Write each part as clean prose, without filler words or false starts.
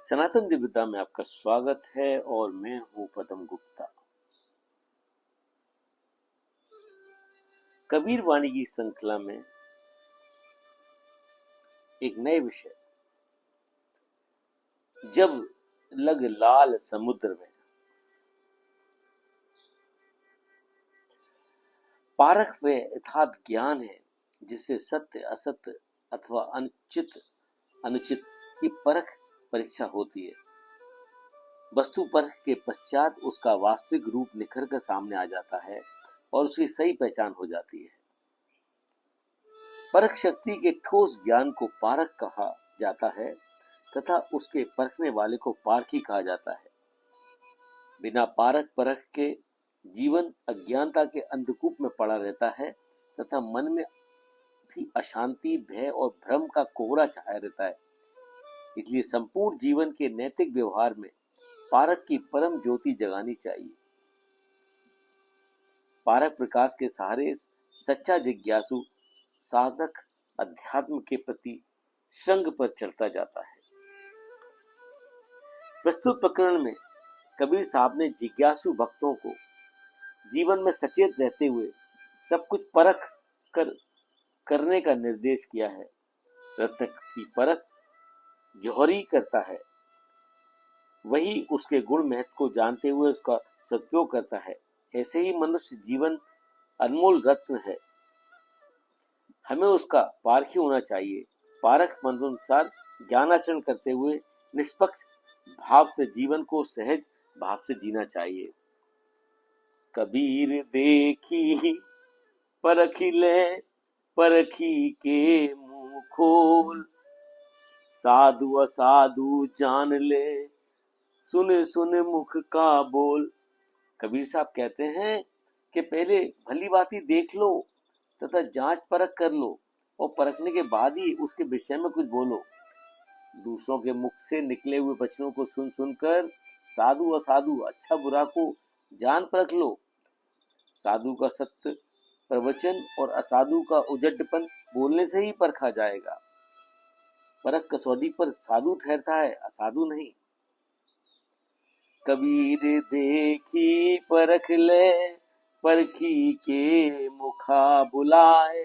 सनातन दिव्यता में आपका स्वागत है और मैं हूं पदम गुप्ता। कबीर वाणी की श्रृंखला में एक नए विषय, जब लग लाल समुद्र में। पारख व यथार्थ ज्ञान है जिससे सत्य असत्य अथवा अनुचित अनुचित की परख परीक्षा होती है। वस्तु परख के पश्चात उसका वास्तविक रूप निखर कर सामने आ जाता है और उसकी सही पहचान हो जाती है। परख शक्ति के ठोस ज्ञान को पारख कहा जाता है तथा उसके परखने वाले को पारखी कहा जाता है। बिना पारख परख के जीवन अज्ञानता के अंधकूप में पड़ा रहता है तथा मन में भी अशांति, भय और भ्रम का कोहरा छाया रहता है। इसलिए संपूर्ण जीवन के नैतिक व्यवहार में पारख की परम ज्योति जगानी चाहिए। पारख प्रकाश के सहारे सच्चा जिज्ञासु साधक अध्यात्म के प्रति श्रृंग पर चढ़ता जाता है। प्रस्तुत प्रकरण में कबीर साहब ने जिज्ञासु भक्तों को जीवन में सचेत रहते हुए सब कुछ परख करने का निर्देश किया है। रत्न की परख जौहरी करता है, वही उसके गुण महत्व को जानते हुए उसका सदुपयोग करता है। ऐसे ही मनुष्य जीवन अनमोल रत्न है, हमें उसका पारखी होना चाहिए। पारख मतानुसार ज्ञानाचरण करते हुए निष्पक्ष भाव से जीवन को सहज भाव से जीना चाहिए। कबीर देखी परखी ले, परखी के मुंह खोल, साधु असाधु जान ले, सुन सुन मुख का बोल। कबीर साहब कहते हैं कि पहले भली बात ही देख लो तथा जांच परख कर लो और परखने के बाद ही उसके विषय में कुछ बोलो। दूसरों के मुख से निकले हुए वचनों को सुन सुनकर साधु असाधु, अच्छा बुरा को जान परख लो। साधु का सत्य प्रवचन और असाधु का उजड्डपन बोलने से ही परखा जाएगा। परख कसौटी पर साधु ठहरता है, असाधु नहीं। कबीर देखी परख ले, परखी के मुखा बुलाए,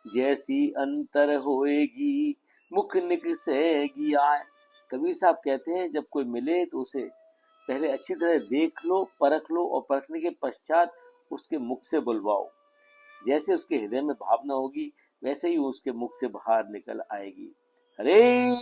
जैसी अंतर होएगी मुख निकसेगी आए। कबीर साहब कहते हैं जब कोई मिले तो उसे पहले अच्छी तरह देख लो, परख लो और परखने के पश्चात उसके मुख से बुलवाओ। जैसे उसके हृदय में भावना होगी वैसे ही उसके मुख से बाहर निकल आएगी। हरे